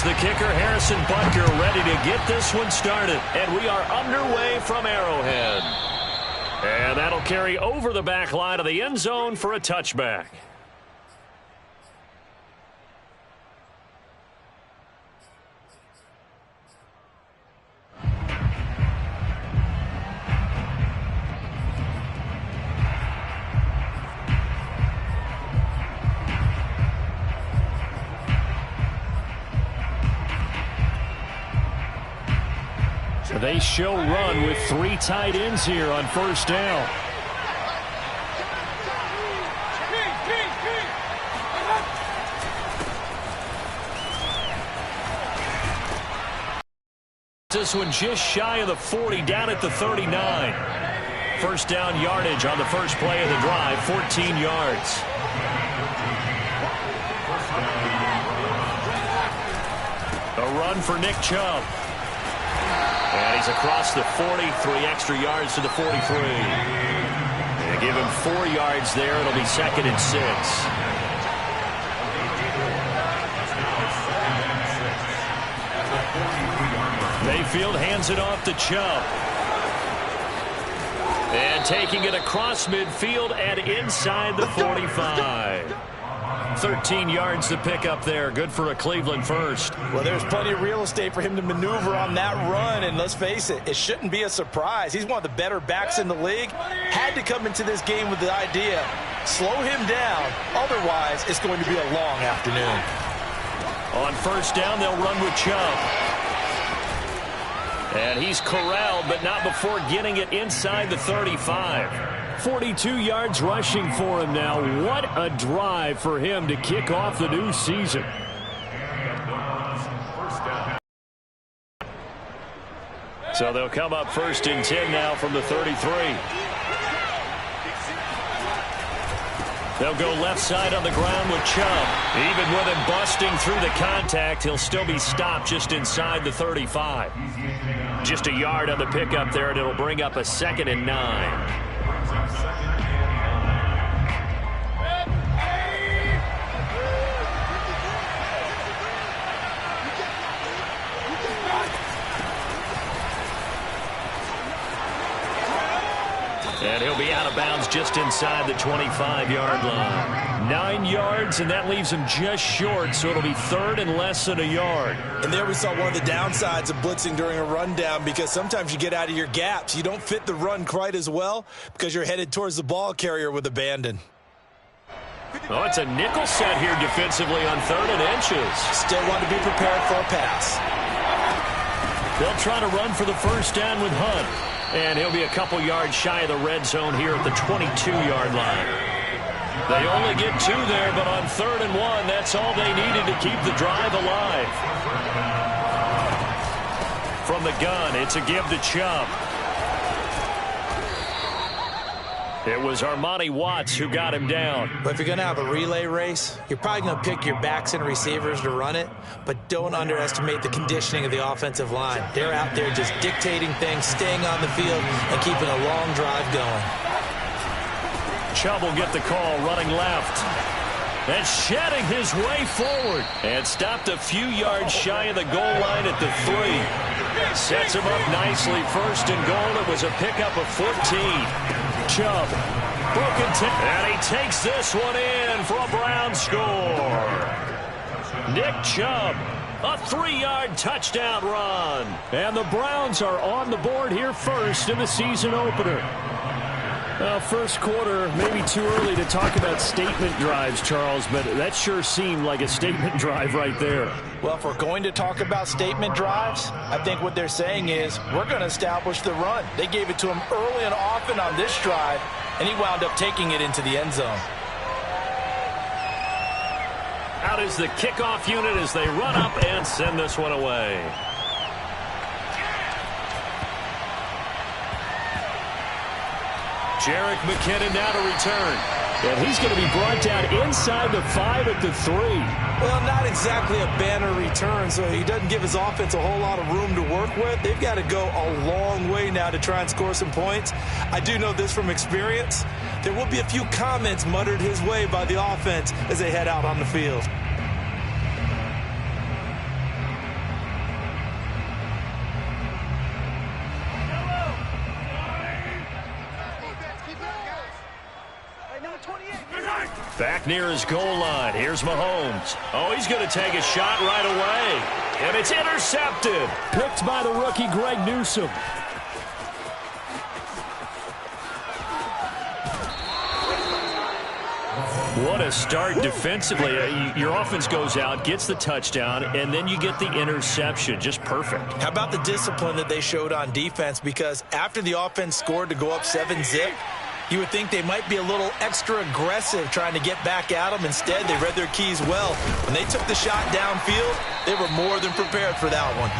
the kicker, Harrison Butker, ready to get this one started. And we are underway from Arrowhead. And that'll carry over the back line of the end zone for a touchback. They show run with 3 tight ends here on first down. This one just shy of the 40, down at the 39. First down yardage on the first play of the drive, 14 yards. A run for Nick Chubb. And he's across the 40, 3 extra yards to the 43. And give him 4 yards there. It'll be 2nd and 6. Mayfield hands it off to Chubb. And taking it across midfield and inside the 45. 13 yards to pick up there. Good for a Cleveland first. Well, there's plenty of real estate for him to maneuver on that run, and let's face it, it shouldn't be a surprise. He's one of the better backs in the league. Had to come into this game with the idea, slow him down, otherwise it's going to be a long afternoon. On first down, they'll run with Chubb. And he's corralled, but not before getting it inside the 35. 42 yards rushing for him now. What a drive for him to kick off the new season. So they'll come up 1st and 10 now from the 33. They'll go left side on the ground with Chubb. Even with him busting through the contact, he'll still be stopped just inside the 35. Just a yard on the pickup there, and it'll bring up a 2nd and 9. And he'll be out of bounds just inside the 25-yard line. 9 yards, and that leaves him just short, so it'll be 3rd and less than a yard. And there we saw one of the downsides of blitzing during a rundown, because sometimes you get out of your gaps. You don't fit the run quite as well because you're headed towards the ball carrier with abandon. Oh, it's a nickel set here defensively on 3rd and inches. Still want to be prepared for a pass. They'll try to run for the first down with Hunt. And he'll be a couple yards shy of the red zone here at the 22-yard line. They only get 2 there, but on 3rd and 1, that's all they needed to keep the drive alive. From the gun, it's a give to Chubb. It was Armani Watts who got him down. But if you're going to have a relay race, you're probably going to pick your backs and receivers to run it, but don't underestimate the conditioning of the offensive line. They're out there just dictating things, staying on the field, and keeping a long drive going. Chubb will get the call, running left. And shedding his way forward. And stopped a few yards shy of the goal line at the 3. Sets him up nicely. 1st and goal. It was a pickup of 14. Chubb, broken and he takes this one in for a Brown score. Nick Chubb, a 3-yard touchdown run. And the Browns are on the board here first in the season opener. First quarter, maybe too early to talk about statement drives, Charles, but that sure seemed like a statement drive right there. Well, if we're going to talk about statement drives, I think what they're saying is we're going to establish the run. They gave it to him early and often on this drive, and he wound up taking it into the end zone. Out is the kickoff unit as they run up and send this one away. Jerick McKinnon now to return. And he's going to be brought down inside the 5 at the 3. Well, not exactly a banner return, so he doesn't give his offense a whole lot of room to work with. They've got to go a long way now to try and score some points. I do know this from experience. There will be a few comments muttered his way by the offense as they head out on the field. back near his goal line. Here's Mahomes. Oh, he's going to take a shot right away. And it's intercepted. Picked by the rookie, Greg Newsome. What a start defensively. Your offense goes out, gets the touchdown, and then you get the interception. Just perfect. How about the discipline that they showed on defense? Because after the offense scored to go up 7-zip, you would think they might be a little extra aggressive trying to get back at them. Instead, they read their keys well. When they took the shot downfield, they were more than prepared for that one.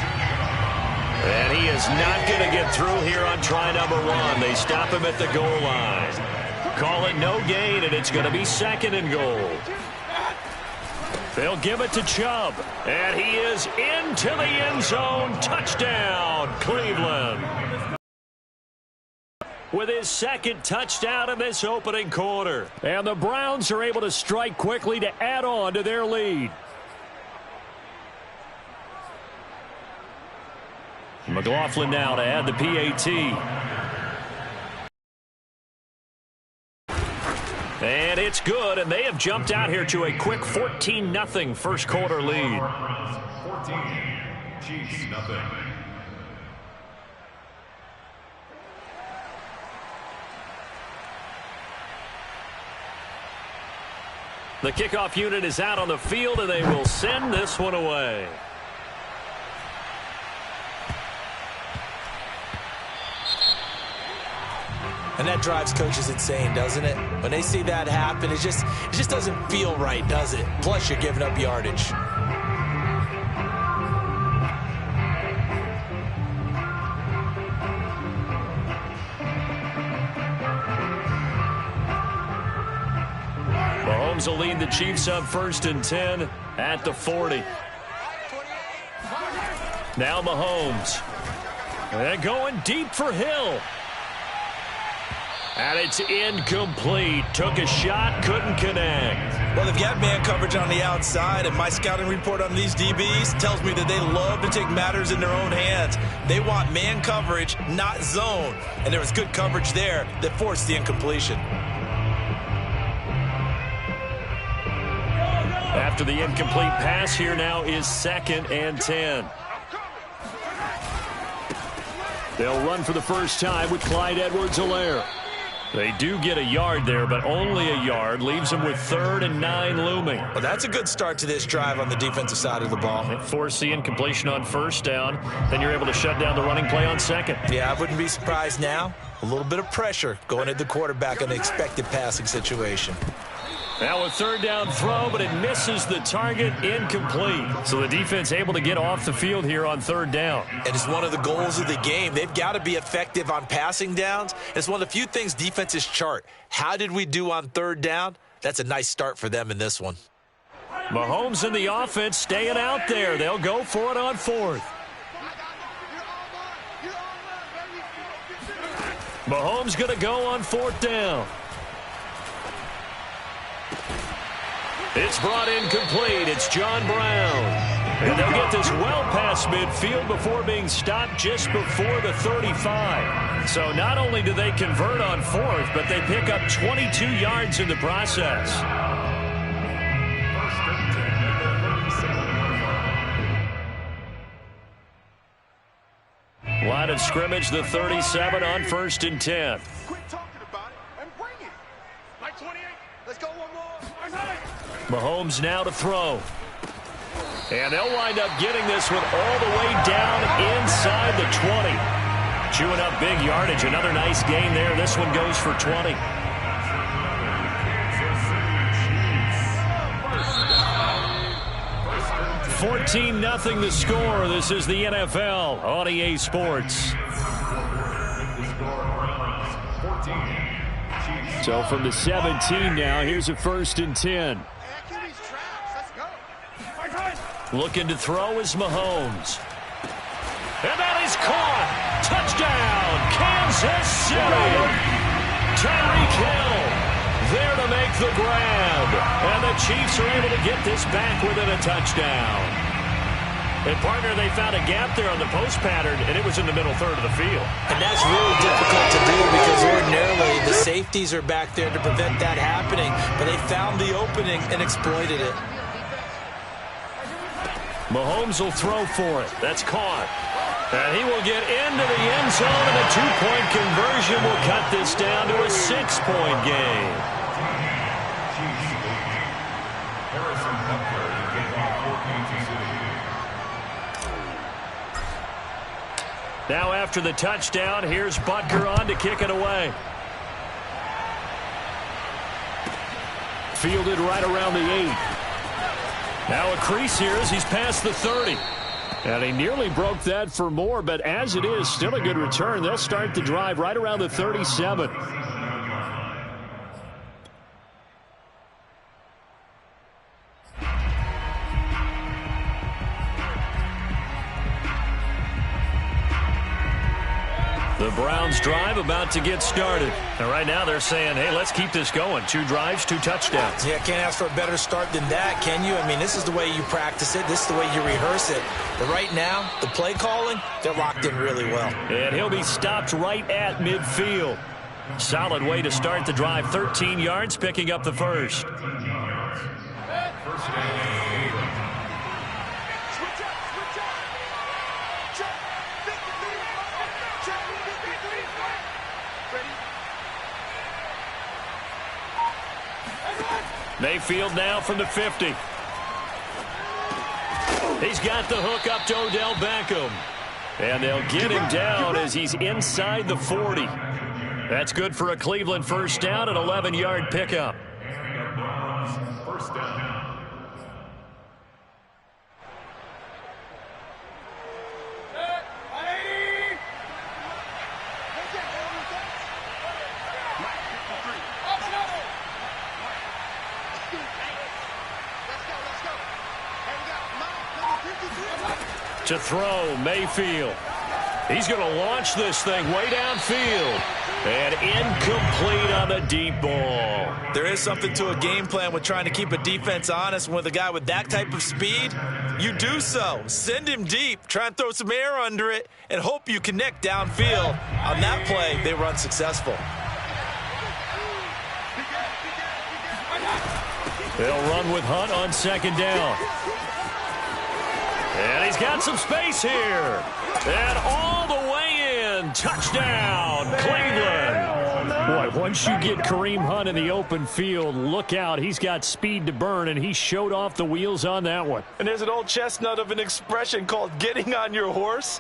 And he is not going to get through here on try number 1. They stop him at the goal line. Call it no gain, and it's going to be 2nd and goal. They'll give it to Chubb, and he is into the end zone. Touchdown, Cleveland. With his 2nd touchdown in this opening quarter. And the Browns are able to strike quickly to add on to their lead. McLaughlin now to add the PAT. And it's good, and they have jumped out here to a quick 14-0 first quarter lead. 14, Chiefs nothing. The kickoff unit is out on the field, and they will send this one away. And that drives coaches insane, doesn't it? When they see that happen, it just doesn't feel right, does it? Plus, you're giving up yardage. Mahomes will lead the Chiefs up 1st and 10 at the 40. Now Mahomes. And going deep for Hill. And it's incomplete. Took a shot, couldn't connect. Well, they've got man coverage on the outside, and my scouting report on these DBs tells me that they love to take matters in their own hands. They want man coverage, not zone. And there was good coverage there that forced the incompletion. After the incomplete pass, here now is 2nd and 10. They'll run for the first time with Clyde Edwards-Helaire. They do get a yard there, but only a yard. Leaves them with 3rd and 9 looming. Well, that's a good start to this drive on the defensive side of the ball. Force the incompletion on 1st down. Then you're able to shut down the running play on 2nd. Yeah, I wouldn't be surprised now. A little bit of pressure going at the quarterback in an expected passing situation. Now a 3rd down throw, but it misses the target, incomplete. So the defense able to get off the field here on 3rd down. And it's one of the goals of the game. They've got to be effective on passing downs. It's one of the few things defenses chart. How did we do on 3rd down? That's a nice start for them in this one. Mahomes and the offense staying out there. They'll go for it on 4th. Mahomes going to go on 4th down. It's brought in complete. It's John Brown. And they'll get this well past midfield before being stopped just before the 35. So not only do they convert on 4th, but they pick up 22 yards in the process. Line of scrimmage, the 37 on 1st and 10. Quit talking about it and bring it. Like 28. Let's go one more. Mahomes now to throw. And they'll wind up getting this one all the way down inside the 20. Chewing up big yardage. Another nice gain there. This one goes for 20. $14-0 the score. This is the NFL on EA Sports. So from the 17 now, here's a 1st and 10. Looking to throw is Mahomes. And that is caught. Touchdown, Kansas City. Tyreek Hill there to make the grab. And the Chiefs are able to get this back within a touchdown. And, partner, they found a gap there on the post pattern, and it was in the middle third of the field. And that's really difficult to do because ordinarily the safeties are back there to prevent that happening. But they found the opening and exploited it. Mahomes will throw for it. That's caught. And he will get into the end zone, and a two-point conversion will cut this down to a 6-point game. Now after the touchdown, here's Butker on to kick it away. Fielded right around the 8. Now a crease here as he's past the 30. And he nearly broke that for more, but as it is, still a good return. They'll start the drive right around the 37. The Browns drive about to get started. And right now they're saying, hey, let's keep this going. 2 drives, 2 touchdowns. Yeah, can't ask for a better start than that, can you? I mean, this is the way you practice it. This is the way you rehearse it. But right now, the play calling, they're locked in really well. And he'll be stopped right at midfield. Solid way to start the drive. 13 yards, picking up the first. Mayfield now from the 50. He's got the hook up to Odell Beckham. And they'll get him down as he's inside the 40. That's good for a Cleveland first down, an 11-yard pickup. First down. To throw, Mayfield. He's going to launch this thing way downfield. And incomplete on the deep ball. There is something to a game plan with trying to keep a defense honest. With a guy with that type of speed, you do so. Send him deep, try and throw some air under it, and hope you connect downfield. On that play, they were unsuccessful. They'll run with Hunt on second down. And he's got some space here. And all the way in. Touchdown, Cleveland. Boy, once you get Kareem Hunt in the open field, look out. He's got speed to burn, and he showed off the wheels on that one. And there's an old chestnut of an expression called getting on your horse.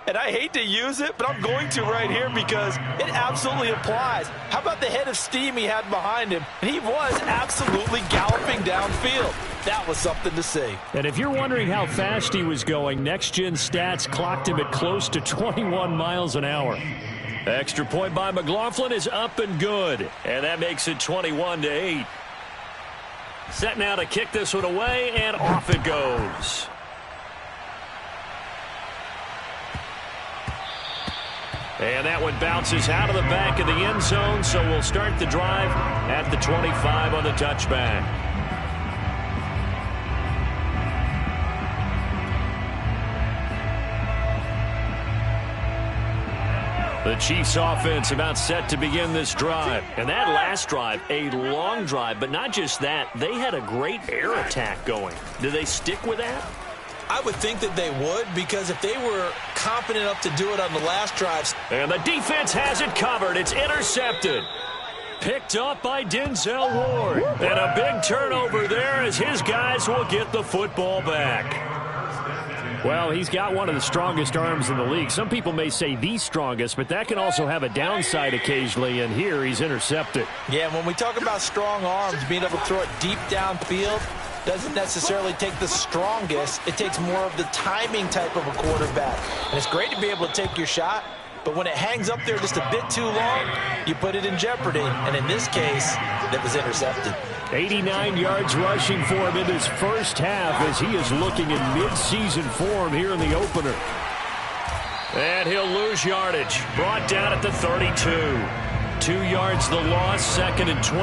And I hate to use it, but I'm going to right here because it absolutely applies. How about the head of steam he had behind him? And he was absolutely galloping downfield. That was something to see. And if you're wondering how fast he was going, Next Gen Stats clocked him at close to 21 miles an hour. Extra point by McLaughlin is up and good. And that makes it 21-8. Set now to kick this one away, and off it goes. And that one bounces out of the back of the end zone, so we'll start the drive at the 25 on the touchback. The Chiefs offense about set to begin this drive. And that last drive, a long drive, but not just that, they had a great air attack going. Do they stick with that? I would think that they would, because if they were confident enough to do it on the last drives. And the defense has it covered. It's intercepted. Picked up by Denzel Ward. And a big turnover there as his guys will get the football back. Well, he's got one of the strongest arms in the league. Some people may say the strongest, but that can also have a downside occasionally, and here he's intercepted. Yeah, when we talk about strong arms, being able to throw it deep downfield doesn't necessarily take the strongest. It takes more of the timing type of a quarterback. And it's great to be able to take your shot, but when it hangs up there just a bit too long, you put it in jeopardy. And in this case, that was intercepted. 89 yards rushing for him in his first half as he is looking in mid-season form here in the opener. And he'll lose yardage. Brought down at the 32. 2 yards the loss, 2nd and 12.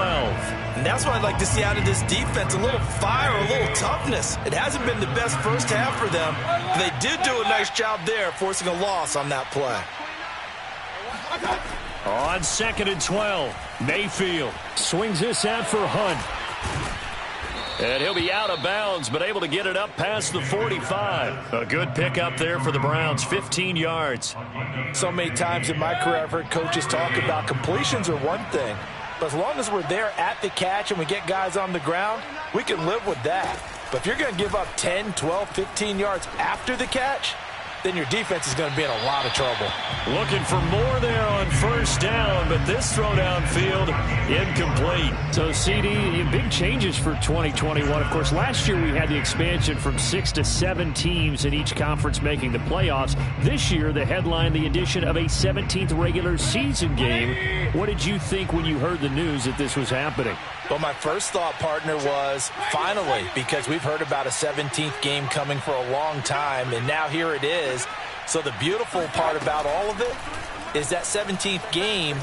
And that's what I'd like to see out of this defense, a little fire, a little toughness. It hasn't been the best first half for them, but they did do a nice job there forcing a loss on that play. On 2nd and 12, Mayfield swings this out for Hunt. And he'll be out of bounds, but able to get it up past the 45. A good pickup there for the Browns, 15 yards. So many times in my career I've heard coaches talk about completions are one thing, but as long as we're there at the catch and we get guys on the ground, we can live with that. But if you're going to give up 10, 12, 15 yards after the catch, then your defense is going to be in a lot of trouble. Looking for more there on first down, but this throw downfield incomplete. So, CD, big changes for 2021. Of course, last year we had the expansion from 6 to 7 teams in each conference making the playoffs. This year, the headline, the addition of a 17th regular season game. What did you think when you heard the news that this was happening? Well, my first thought, partner, was finally, because we've heard about a 17th game coming for a long time, and now here it is. So the beautiful part about all of it is that 17th game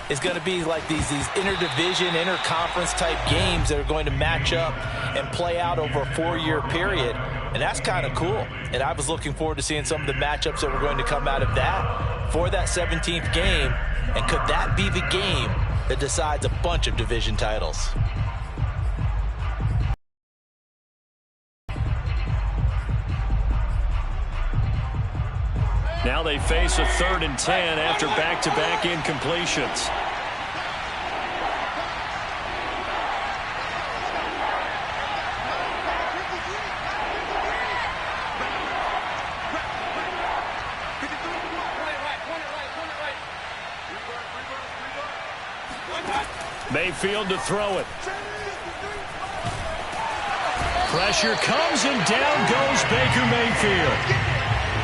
is going to be like these interdivision, interconference type games that are going to match up and play out over a 4-year period. And that's kind of cool. And I was looking forward to seeing some of the matchups that were going to come out of that for that 17th game. And could that be the game that decides a bunch of division titles? Now they face a 3rd and 10 after back-to-back incompletions. Mayfield to throw it. Pressure comes and down goes Baker Mayfield.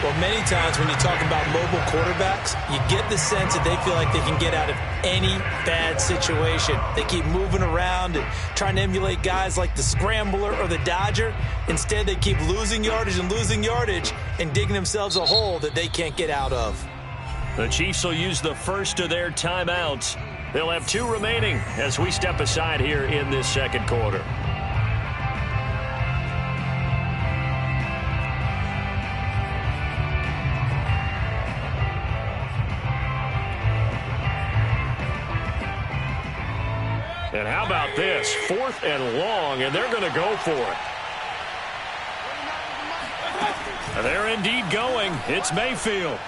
Well, many times when you talk about mobile quarterbacks, you get the sense that they feel like they can get out of any bad situation. They keep moving around and trying to emulate guys like the Scrambler or the Dodger. Instead, they keep losing yardage and digging themselves a hole that they can't get out of. The Chiefs will use the first of their timeouts. They'll have 2 remaining as we step aside here in this second quarter. And how about this? 4th and long, and they're going to go for it. And they're indeed going. It's Mayfield.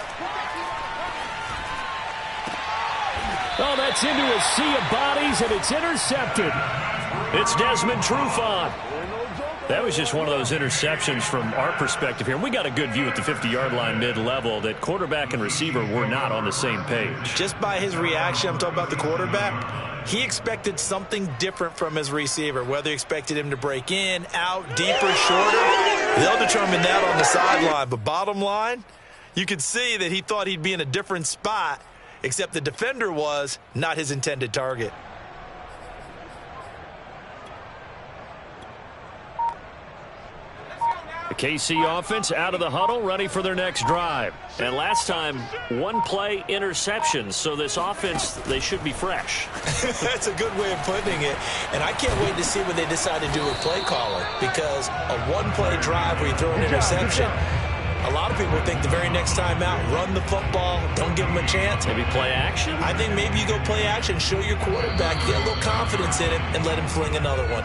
Oh, that's into a sea of bodies, and it's intercepted. It's Desmond Trufant. That was just one of those interceptions from our perspective here. We got a good view at the 50-yard line mid-level that quarterback and receiver were not on the same page. Just by his reaction, I'm talking about the quarterback, he expected something different from his receiver, whether he expected him to break in, out, deeper, shorter. They'll determine that on the sideline. But bottom line, you could see that he thought he'd be in a different spot, except the defender was not his intended target. The KC offense out of the huddle, ready for their next drive. And last time, 1 play interceptions, so this offense, they should be fresh. That's a good way of putting it. And I can't wait to see what they decide to do with play calling, because a 1-play drive where you throw an interception, a lot of people think the very next time out, run the football, don't give them a chance. Maybe play action? I think maybe you go play action, show your quarterback, get a little confidence in him, and let him fling another one.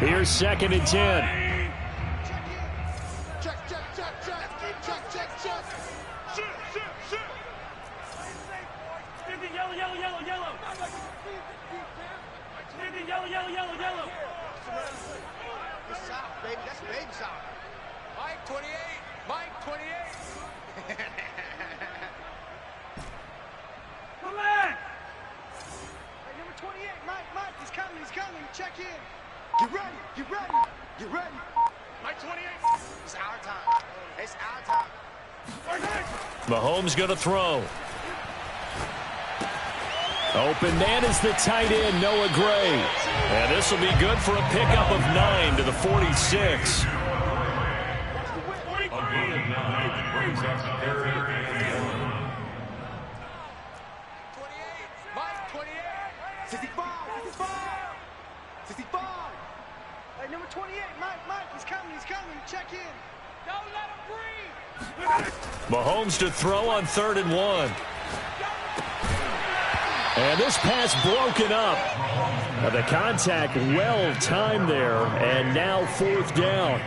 Here's 2nd and 10. Check. Yellow. It's south, baby. That's baby south. Mike 28. Come on. Hey, number 28, Mike. He's coming. Check in. Get ready. Mike 28. It's our time. Mahomes going to throw. Open man is the tight end, Noah Gray. And this will be good for a pickup of 9 to the 46. Brings up third and 28. Mike, 28. 65. 65. Hey, number 28, Mike, he's coming. Check in. Don't let him breathe. Mahomes to throw on 3rd and 1. And this pass broken up. Now the contact well timed there, and now 4th down.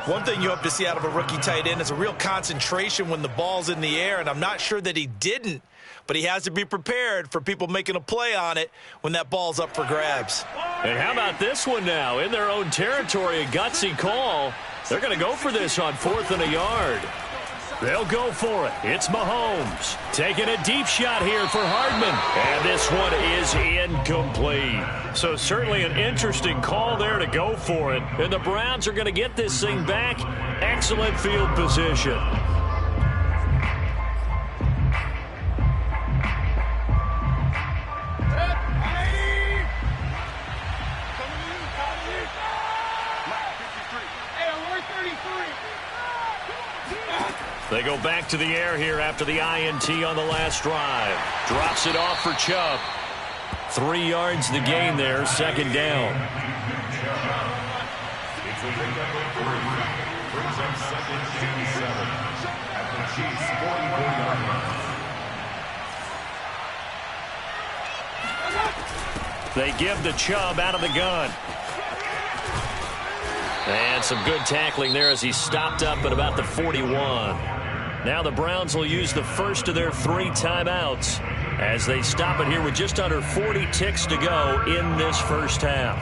One thing you hope to see out of a rookie tight end is a real concentration when the ball's in the air, and I'm not sure that he didn't, but he has to be prepared for people making a play on it when that ball's up for grabs. And how about this one now? In their own territory, a gutsy call. They're going to go for this on 4th and a yard. They'll go for it. It's Mahomes taking a deep shot here for Hardman. And this one is incomplete. So certainly an interesting call there to go for it. And the Browns are going to get this thing back. Excellent field position. They go back to the air here after the INT on the last drive. Drops it off for Chubb. 3 yards the gain there, 2nd down. They give the Chubb out of the gun. And some good tackling there as he stopped up at about the 41. Now the Browns will use the first of their 3 timeouts as they stop it here with just under 40 ticks to go in this first half.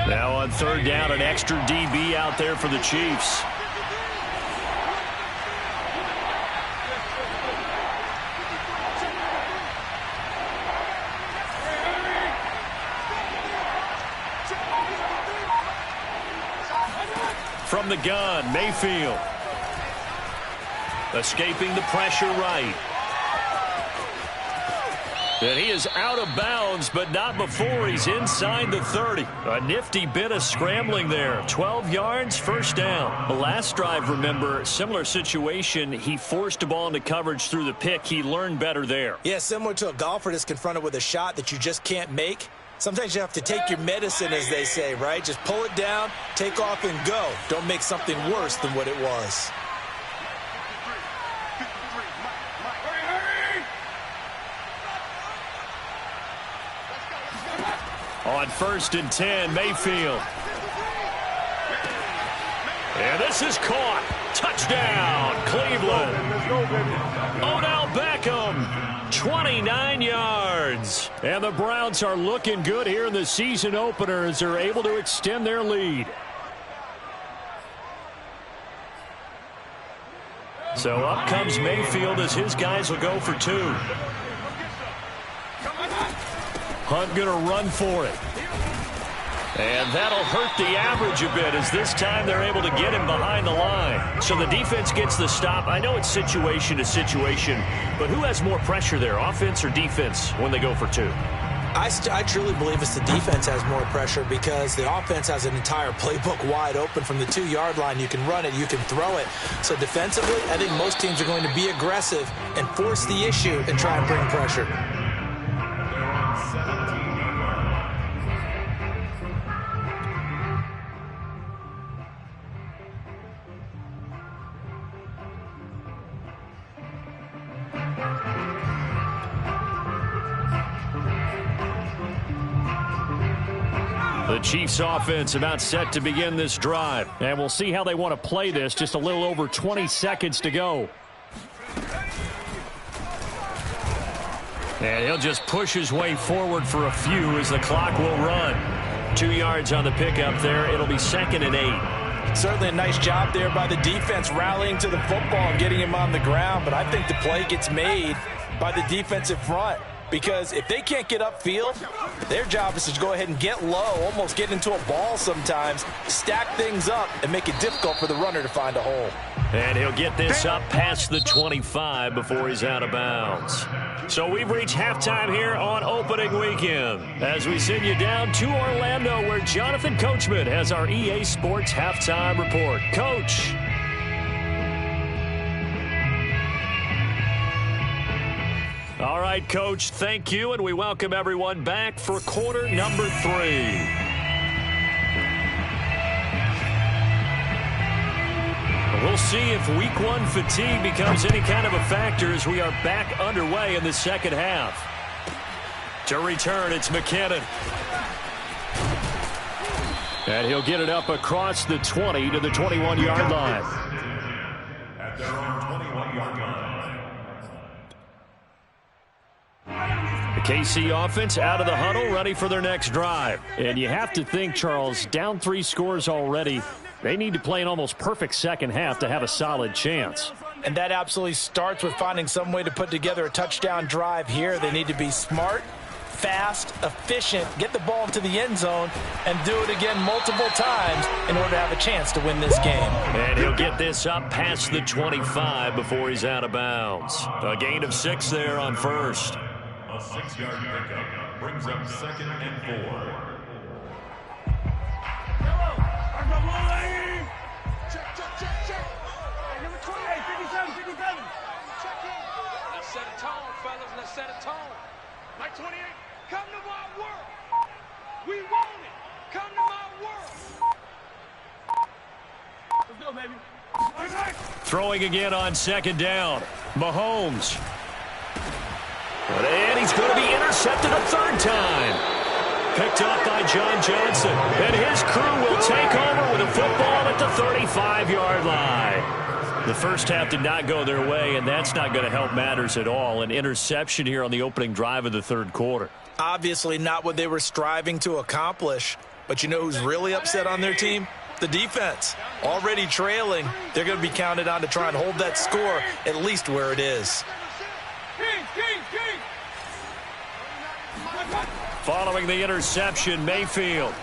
Now on 3rd down, an extra DB out there for the Chiefs. From the gun, Mayfield. Escaping the pressure right. And he is out of bounds, but not before he's inside the 30. A nifty bit of scrambling there. 12 yards, 1st down. The last drive, remember, similar situation. He forced a ball into coverage through the pick. He learned better there. Yeah, similar to a golfer that's confronted with a shot that you just can't make. Sometimes you have to take your medicine, as they say, right? Just pull it down, take off, and go. Don't make something worse than what it was. On 1st and 10, Mayfield. And this is caught. Touchdown, Cleveland. Odell Beckham. 29 yards. And the Browns are looking good here in the season opener as they're able to extend their lead. So up comes Mayfield as his guys will go for 2. Hunt going to run for it. And that'll hurt the average a bit as this time they're able to get him behind the line. So the defense gets the stop. I know it's situation to situation, but who has more pressure there, offense or defense, when they go for 2? I truly believe it's the defense has more pressure because the offense has an entire playbook wide open from the 2-yard line. You can run it, you can throw it. So defensively, I think most teams are going to be aggressive and force the issue and try and bring pressure. The Chiefs offense about set to begin this drive. And we'll see how they want to play this. Just a little over 20 seconds to go. And he'll just push his way forward for a few as the clock will run. 2 yards on the pickup there. It'll be 2nd and 8. Certainly a nice job there by the defense rallying to the football and getting him on the ground. But I think the play gets made by the defensive front. because if they can't get upfield, their job is to go ahead and get low, almost get into a ball sometimes, stack things up, and make it difficult for the runner to find a hole. And he'll get this up past the 25 before he's out of bounds. So we've reached halftime here on opening weekend as we send you down to Orlando where Jonathan Coachman has our EA Sports halftime report. Coach. All right, Coach, thank you, and we welcome everyone back for quarter number 3. We'll see if week 1 fatigue becomes any kind of a factor as we are back underway in the second half. To return, it's McKinnon. And he'll get it up across the 20 to the 21-yard line. At their own 21-yard line. The KC offense out of the huddle, ready for their next drive. And you have to think, Charles, down 3 scores already. They need to play an almost perfect second half to have a solid chance. And that absolutely starts with finding some way to put together a touchdown drive here. They need to be smart, fast, efficient, get the ball into the end zone, and do it again multiple times in order to have a chance to win this game. And he'll get this up past the 25 before he's out of bounds. A gain of 6 there on first. A 6-yard pickup brings up 2nd and 4. Let's set a tone, fellas. Let's set a tone. Mike 28, come to my world. We want it. Come to my world. Let's go, baby. Throwing again on 2nd down. Mahomes. And he's going to be intercepted a 3rd time. Picked up by John Johnson. And his crew will take over with a football at the 35-yard line. The first half did not go their way, and that's not going to help matters at all. An interception here on the opening drive of the 3rd quarter. Obviously not what they were striving to accomplish. But you know who's really upset on their team? The defense. Already trailing. They're going to be counted on to try and hold that score at least where it is. Following the interception, Mayfield.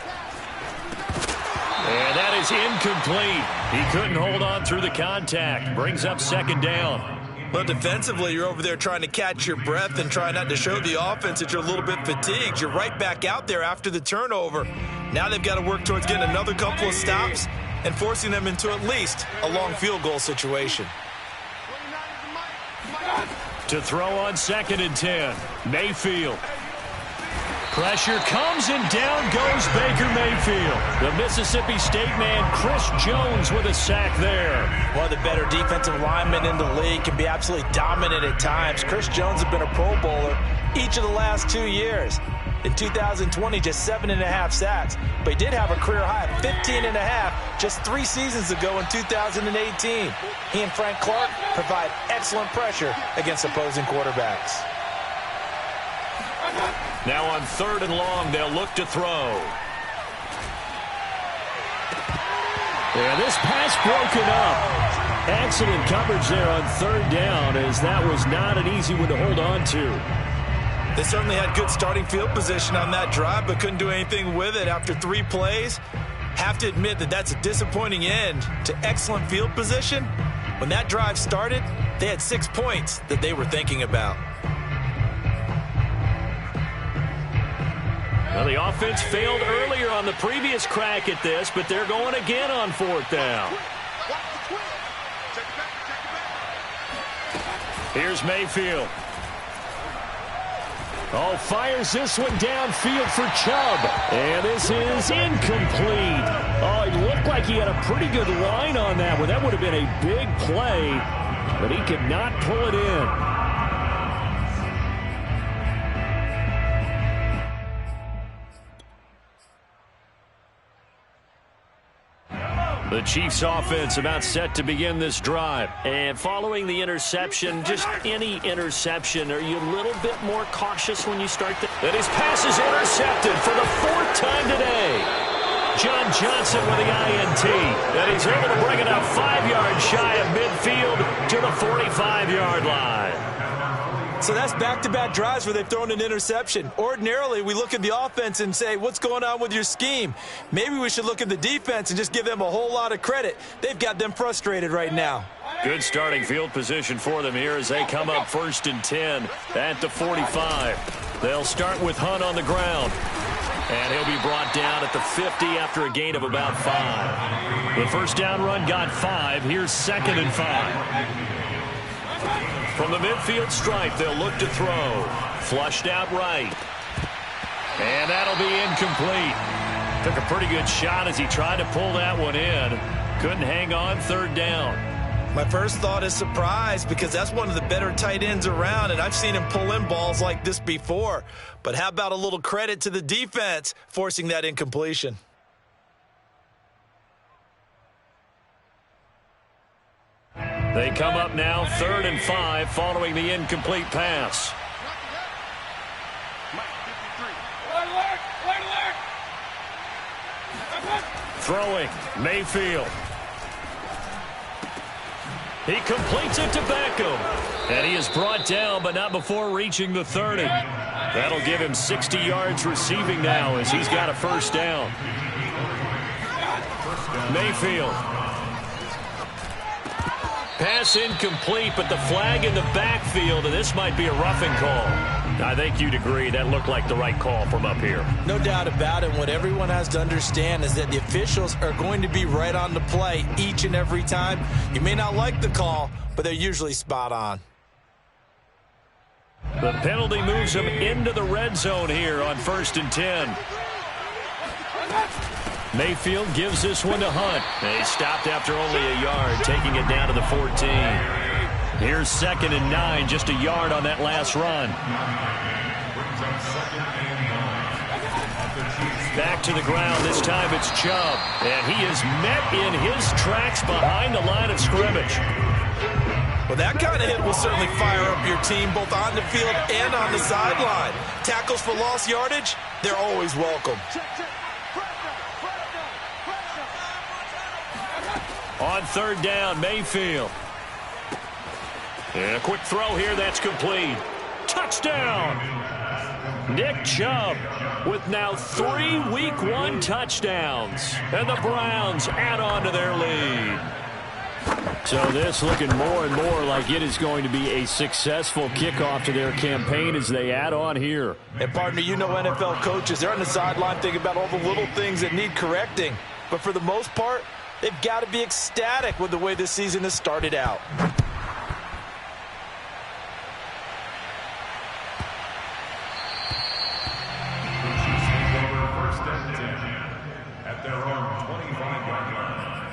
And that is incomplete. He couldn't hold on through the contact. Brings up 2nd down. Well, defensively, you're over there trying to catch your breath and try not to show the offense that you're a little bit fatigued. You're right back out there after the turnover. Now they've got to work towards getting another couple of stops and forcing them into at least a long field goal situation. To throw on 2nd and 10. Mayfield. Pressure comes and down goes Baker Mayfield. The Mississippi State man, Chris Jones, with a sack there. One of the better defensive linemen in the league, can be absolutely dominant at times. Chris Jones has been a Pro Bowler each of the last 2 years. In 2020, just 7.5 sacks. But he did have a career high of 15.5 just 3 seasons ago in 2018. He and Frank Clark provide excellent pressure against opposing quarterbacks. Now on 3rd and long, they'll look to throw. And this pass broken up. Excellent coverage there on 3rd down, as that was not an easy one to hold on to. They certainly had good starting field position on that drive, but couldn't do anything with it after 3 plays. Have to admit that that's a disappointing end to excellent field position. When that drive started, they had 6 points that they were thinking about. Well, the offense failed earlier on the previous crack at this, but they're going again on 4th down. Here's Mayfield. Oh, fires this one downfield for Chubb. And this is incomplete. Oh, it looked like he had a pretty good line on that one. That would have been a big play, but he could not pull it in. The Chiefs offense about set to begin this drive. And following the interception, just any interception, are you a little bit more cautious when you start that? And his pass is intercepted for the 4th time today. John Johnson with the INT. And he's able to bring it up 5 yards shy of midfield to the 45-yard line. So that's back-to-back drives where they've thrown an interception. Ordinarily, we look at the offense and say, what's going on with your scheme? Maybe we should look at the defense and just give them a whole lot of credit. They've got them frustrated right now. Good starting field position for them here as they come up 1st and 10 at the 45. They'll start with Hunt on the ground. And he'll be brought down at the 50 after a gain of about 5. The first down run got 5. Here's 2nd and 5. From the midfield stripe, they'll look to throw. Flushed out right. And that'll be incomplete. Took a pretty good shot as he tried to pull that one in. Couldn't hang on 3rd down. My first thought is surprise because that's one of the better tight ends around, and I've seen him pull in balls like this before. But how about a little credit to the defense forcing that incompletion? They come up now 3rd and 5 following the incomplete pass. Throwing, Mayfield. He completes it to Beckham. And he is brought down, but not before reaching the 30. That'll give him 60 yards receiving now as he's got a first down. Mayfield. Pass incomplete, but the flag in the backfield, and this might be a roughing call. I think you'd agree that looked like the right call from up here. No doubt about it. What everyone has to understand is that the officials are going to be right on the play each and every time. You may not like the call, but they're usually spot on. The penalty moves him into the red zone here on 1st and 10. Mayfield gives this one to Hunt. He stopped after only a yard, taking it down to the 14. Here's 2nd and 9, just a yard on that last run. Back to the ground. This time it's Chubb. And he is met in his tracks behind the line of scrimmage. Well, that kind of hit will certainly fire up your team both on the field and on the sideline. Tackles for lost yardage, they're always welcome. On 3rd down, Mayfield. And a quick throw here, that's complete. Touchdown! Nick Chubb with now 3 Week 1 touchdowns. And the Browns add on to their lead. So this looking more and more like it is going to be a successful kickoff to their campaign as they add on here. And partner, you know NFL coaches, they're on the sideline thinking about all the little things that need correcting. But for the most part, they've got to be ecstatic with the way this season has started out. First and 10 at their own 25-yard line.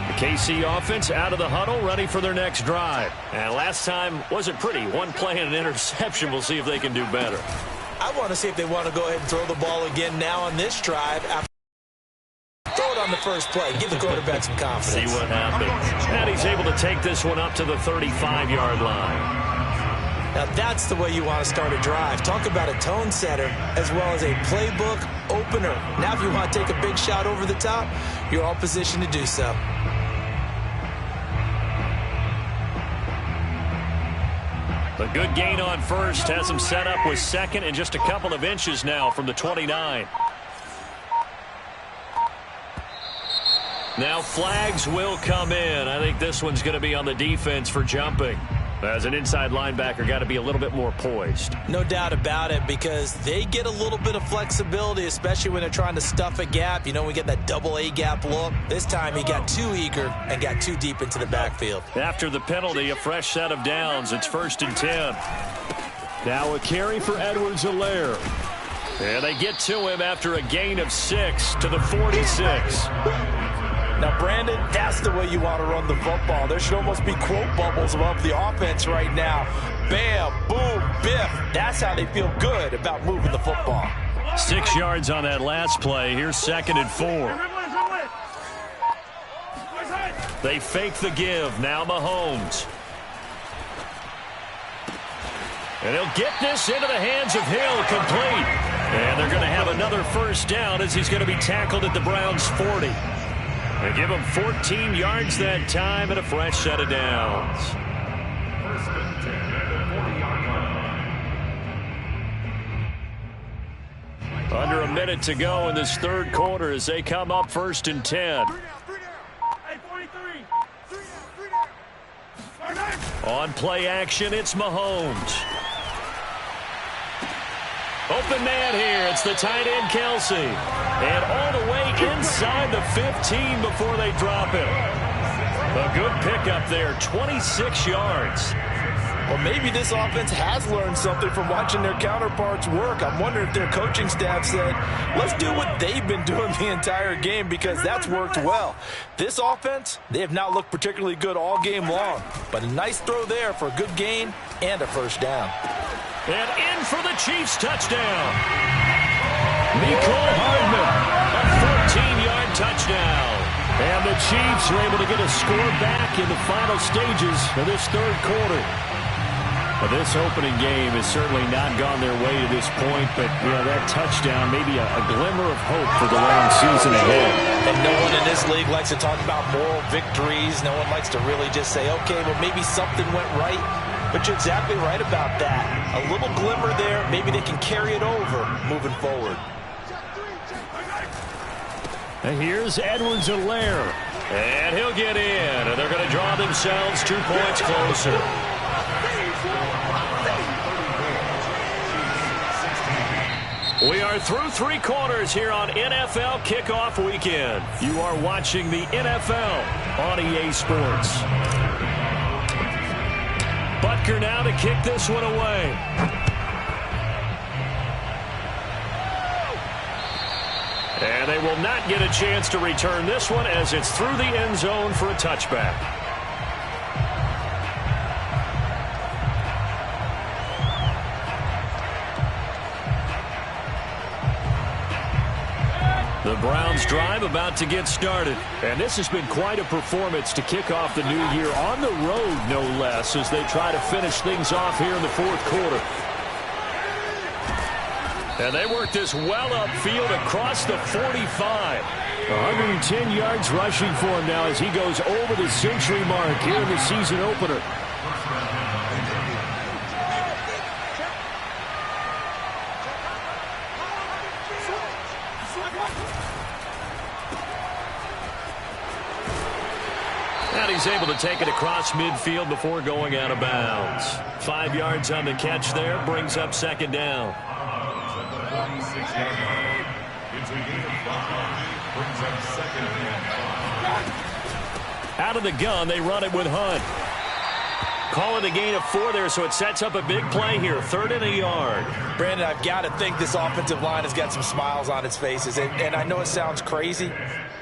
The KC offense out of the huddle, ready for their next drive. And last time wasn't pretty. One play and an interception. We'll see if they can do better. I want to see if they want to go ahead and throw the ball again now on this drive. Throw it on the first play. Give the quarterback some confidence. See what happens. And he's able to take this one up to the 35-yard line. Now that's the way you want to start a drive. Talk about a tone setter as well as a playbook opener. Now if you want to take a big shot over the top, you're all positioned to do so. A good gain on first has him set up with 2nd and just a couple of inches now from the 29. Now flags will come in. I think this one's going to be on the defense for jumping. As an inside linebacker, got to be a little bit more poised. No doubt about it, because they get a little bit of flexibility, especially when they're trying to stuff a gap. You know, we get that double A gap look. This time he got too eager and got too deep into the backfield. After the penalty, a fresh set of downs. It's 1st and 10. Now a carry for Edwards-Helaire. And they get to him after a gain of 6 to the 46. Now, Brandon, that's the way you want to run the football. There should almost be quote bubbles above the offense right now. Bam, boom, biff. That's how they feel good about moving the football. 6 yards on that last play. Here's 2nd and 4. They fake the give. Now Mahomes. And he'll get this into the hands of Hill, complete. And they're going to have another first down as he's going to be tackled at the Browns' 40. They give him 14 yards that time and a fresh set of downs. First and 10 at the 40-yard line. Under a minute to go in this third quarter as they come up 1st and 10. On play action, it's Mahomes. Open man here. It's the tight end, Kelsey. And all the way inside the 15 before they drop him. A good pickup there, 26 yards. Well, maybe this offense has learned something from watching their counterparts work. I'm wondering if their coaching staff said, let's do what they've been doing the entire game, because that's worked well. This offense, they have not looked particularly good all game long. But a nice throw there for a good gain and a first down. And in for the Chiefs touchdown. Nicole Hardman, a 14-yard touchdown. And the Chiefs are able to get a score back in the final stages of this third quarter. Well, this opening game has certainly not gone their way to this point, but that touchdown may be a glimmer of hope for the long season ahead. And no one in this league likes to talk about moral victories. No one likes to really just say, okay, well, maybe something went right. But you're exactly right about that. A little glimmer there. Maybe they can carry it over moving forward. And here's Edwards-Helaire. And he'll get in. And they're going to draw themselves 2 points closer. We are through 3 quarters here on NFL Kickoff Weekend. You are watching the NFL on EA Sports. Butker now to kick this one away. And they will not get a chance to return this one as it's through the end zone for a touchback. The Browns drive about to get started. And this has been quite a performance to kick off the new year on the road, no less, as they try to finish things off here in the fourth quarter. And they work this well upfield across the 45. 110 yards rushing for him now as he goes over the century mark here in the season opener. And he's able to take it across midfield before going out of bounds. 5 yards on the catch there, brings up second down. Out of the gun, they run it with Hunt. Call it a gain of 4 there, so it sets up a big play here. 3rd and a yard. Brandon, I've got to think this offensive line has got some smiles on its faces. And I know it sounds crazy,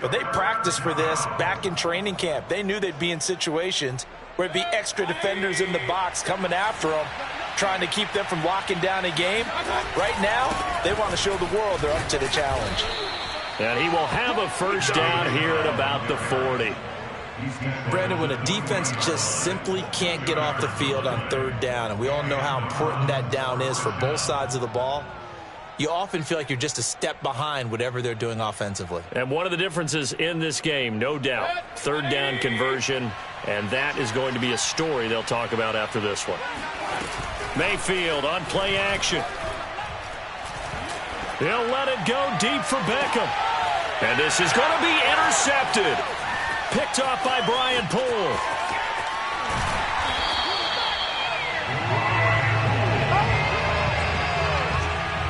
but they practiced for this back in training camp. They knew they'd be in situations where it'd be extra defenders in the box coming after them, trying to keep them from locking down a game. Right now, they want to show the world they're up to the challenge. And he will have a first down here at about the 40. Brandon, when a defense just simply can't get off the field on 3rd down, and we all know how important that down is for both sides of the ball, you often feel like you're just a step behind whatever they're doing offensively. And one of the differences in this game, no doubt, 3rd down conversion, and that is going to be a story they'll talk about after this one. Mayfield on play action. He'll let it go deep for Beckham. And this is going to be intercepted. Picked off by Brian Poole.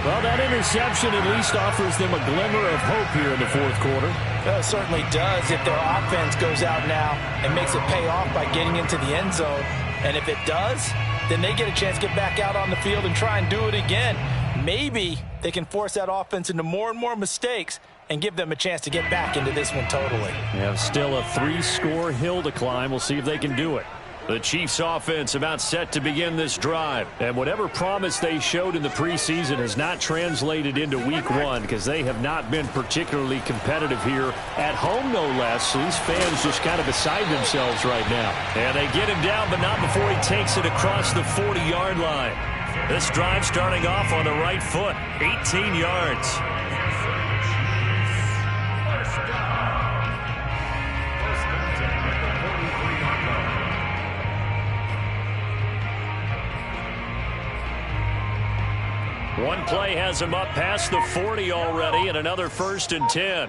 Well, that interception at least offers them a glimmer of hope here in the fourth quarter. Well, it certainly does if their offense goes out now and makes it pay off by getting into the end zone. And if it does, then they get a chance to get back out on the field and try and do it again. Maybe they can force that offense into more and more mistakes and give them a chance to get back into this one totally. Yeah, still a 3-score hill to climb. We'll see if they can do it. The Chiefs offense about set to begin this drive. And whatever promise they showed in the preseason has not translated into week 1 because they have not been particularly competitive here at home, no less. So these fans just kind of beside themselves right now. And they get him down, but not before he takes it across the 40-yard line. This drive starting off on the right foot, 18 yards. One play has him up past the 40 already, and another 1st and 10.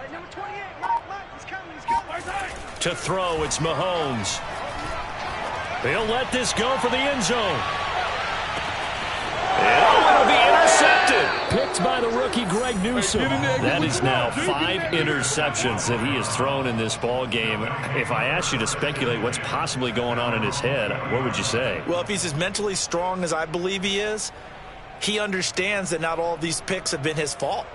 Number 28, Mike, he's coming, he's coming. To throw, it's Mahomes. He'll let this go for the end zone. It'll be intercepted. Picked by the rookie, Greg Newsome. That is now 5 interceptions that he has thrown in this ball game. If I asked you to speculate what's possibly going on in his head, what would you say? Well, if he's as mentally strong as I believe he is, he understands that not all of these picks have been his fault.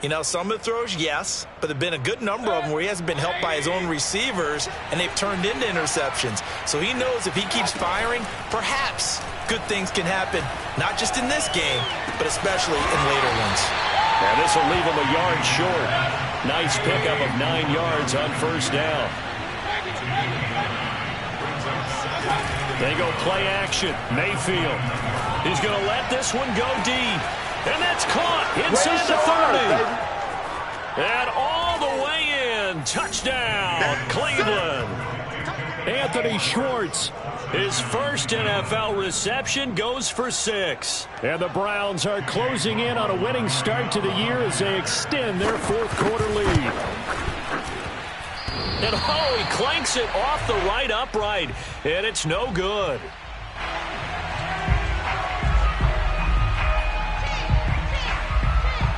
You know, some of the throws, yes, but there have been a good number of them where he hasn't been helped by his own receivers, and they've turned into interceptions. So he knows if he keeps firing, perhaps good things can happen, not just in this game, but especially in later ones. And this will leave him a yard short. Nice pickup of 9 yards on 1st down. They go play action. Mayfield. He's going to let this one go deep. And that's caught inside the 30. And all the way in. Touchdown, Cleveland. Anthony Schwartz. His first NFL reception goes for 6. And the Browns are closing in on a winning start to the year as they extend their 4th quarter lead. And he clanks it off the right upright. And it's no good.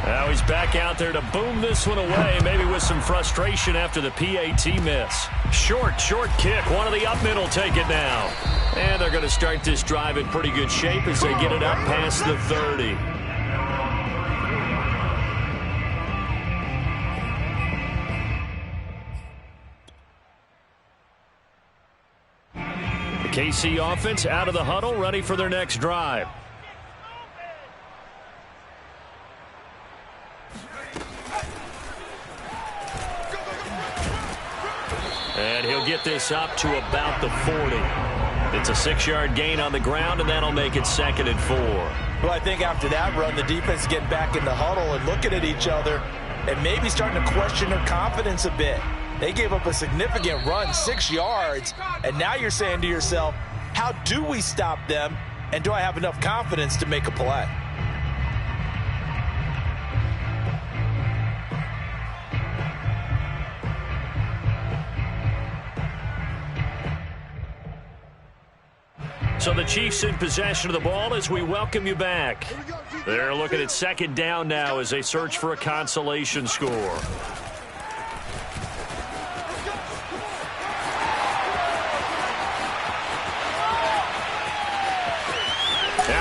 Now he's back out there to boom this one away, maybe with some frustration after the PAT miss. Short kick. One of the up mid will take it now. And they're going to start this drive in pretty good shape as they get it up past the 30. The KC offense out of the huddle, ready for their next drive. And he'll get this up to about the 40. It's a 6-yard gain on the ground, and that'll make it 2nd and 4. Well, I think after that run, the defense is getting back in the huddle and looking at each other and maybe starting to question their confidence a bit. They gave up a significant run, 6 yards, and now you're saying to yourself, how do we stop them, and do I have enough confidence to make a play? So the Chiefs in possession of the ball as we welcome you back. They're looking at 2nd down now as they search for a consolation score. And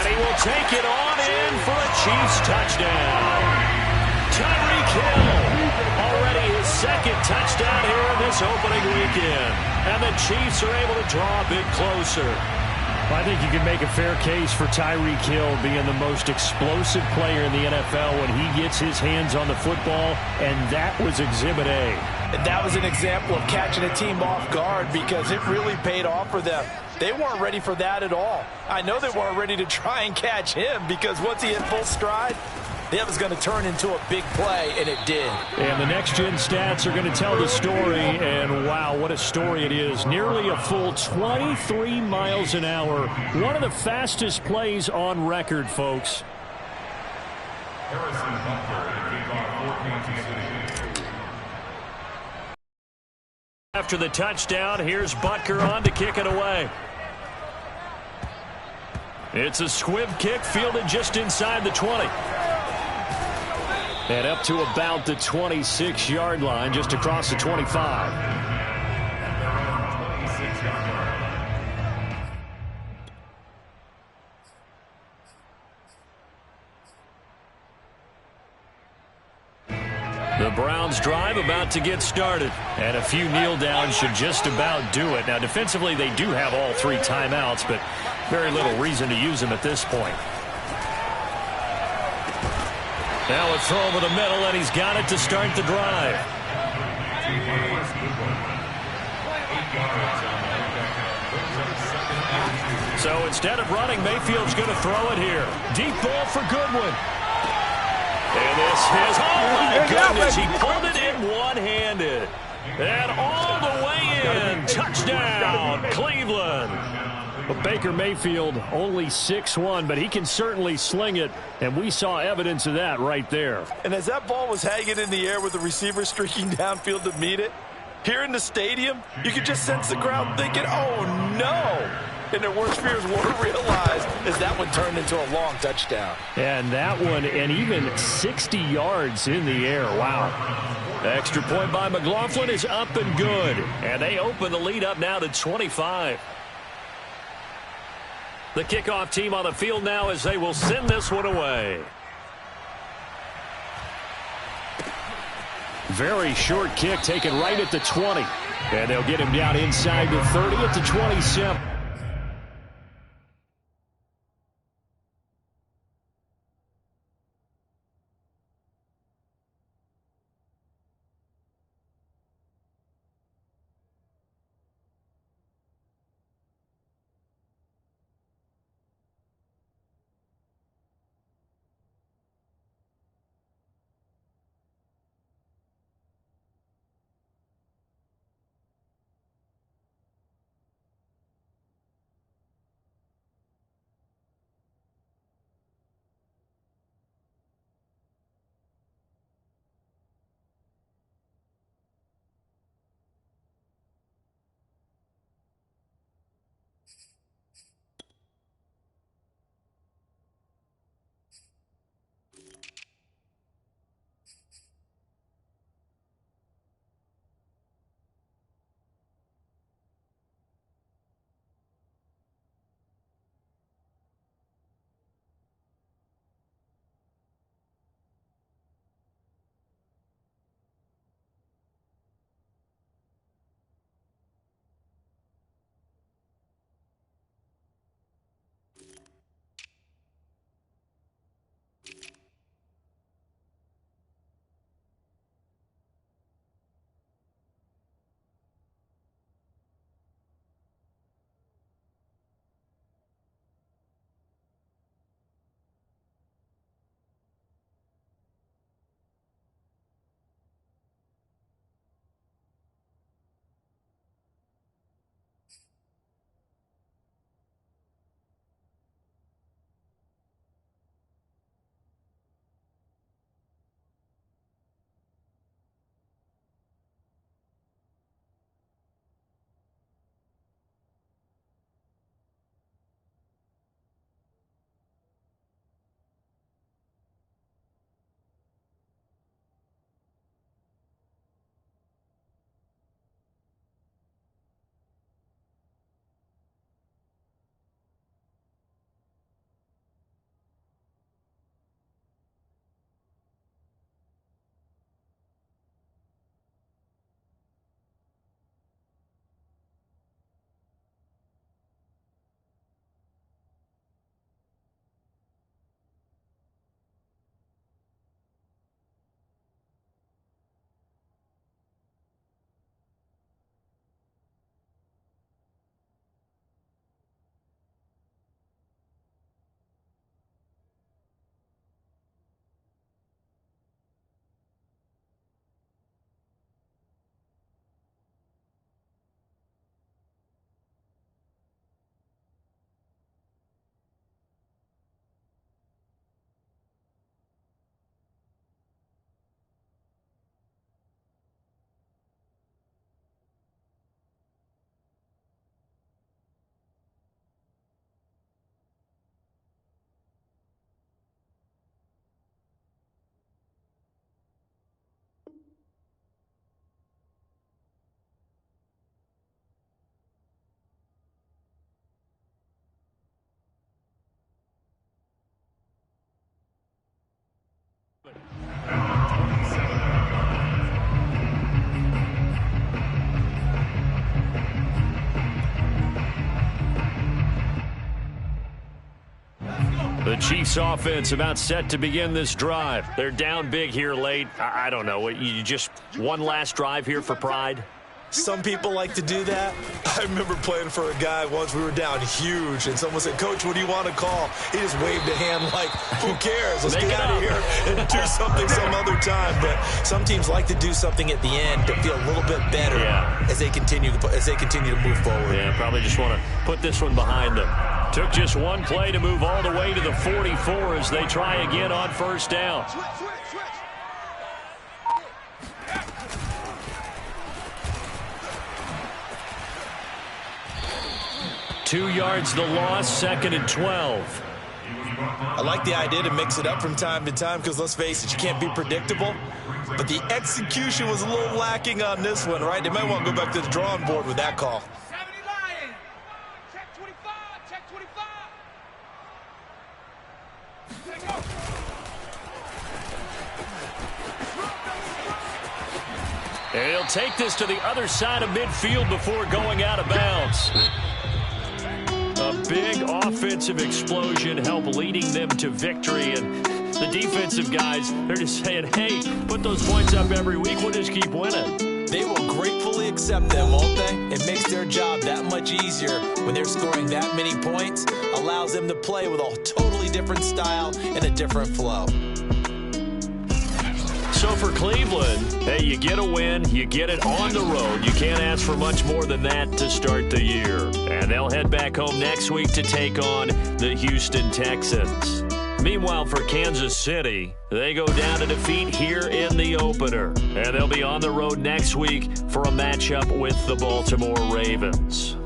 he will take it on in for a Chiefs touchdown. Tyreek Hill, already his 2nd touchdown here in this opening weekend. And the Chiefs are able to draw a bit closer. I think you can make a fair case for Tyreek Hill being the most explosive player in the NFL when he gets his hands on the football, and that was Exhibit A. And that was an example of catching a team off guard because it really paid off for them. They weren't ready for that at all. I know they weren't ready to try and catch him because once he hit full stride, that was going to turn into a big play, and it did. And the next-gen stats are going to tell the story, and wow, what a story it is. Nearly a full 23 miles an hour. One of the fastest plays on record, folks. After the touchdown, here's Butker on to kick it away. It's a squib kick fielded just inside the 20. And up to about the 26-yard line, just across the 25. The Browns drive about to get started. And a few kneel downs should just about do it. Now, defensively, they do have all 3 timeouts, but very little reason to use them at this point. Now a throw over the middle, and he's got it to start the drive. So instead of running, Mayfield's going to throw it here. Deep ball for Goodwin. And this is, oh my goodness, he pulled it in one-handed. And all the way in, touchdown, Cleveland. Well, Baker Mayfield only 6'1", but he can certainly sling it, and we saw evidence of that right there. And as that ball was hanging in the air with the receiver streaking downfield to meet it, here in the stadium, you could just sense the crowd thinking, oh, no. And their worst fears were realized as that one turned into a long touchdown. And that one, and even 60 yards in the air. Wow. The extra point by McLaughlin is up and good. And they open the lead up now to 25. The kickoff team on the field now as they will send this one away. Very short kick taken right at the 20. And they'll get him down inside the 30 at the 27. The Chiefs offense about set to begin this drive. They're down big here late. I don't know. You just one last drive here for pride? Some people like to do that. I remember playing for a guy once. We were down huge, and someone said, "Coach, what do you want to call?" He just waved a hand like, "Who cares? Let's get out of here and do something some other time." But some teams like to do something at the end to feel a little bit better as they continue to move forward. Yeah, probably just want to put this one behind them. Took just one play to move all the way to the 44 as they try again on first down. Switch, switch, switch. 2 yards the loss, 2nd and 12. I like the idea to mix it up from time to time because, let's face it, you can't be predictable. But the execution was a little lacking on this one, right? They might want to go back to the drawing board with that call. 70 Lions. Check 25. Check 25. Let go. And he'll take this to the other side of midfield before going out of bounds. A big offensive explosion helped leading them to victory. And the defensive guys, they're just saying, hey, put those points up every week. We'll just keep winning. They will gratefully accept them, won't they? It makes their job that much easier when they're scoring that many points. Allows them to play with a totally different style and a different flow. So for Cleveland, hey, you get a win, you get it on the road. You can't ask for much more than that to start the year. And they'll head back home next week to take on the Houston Texans. Meanwhile, for Kansas City, they go down to defeat here in the opener. And they'll be on the road next week for a matchup with the Baltimore Ravens.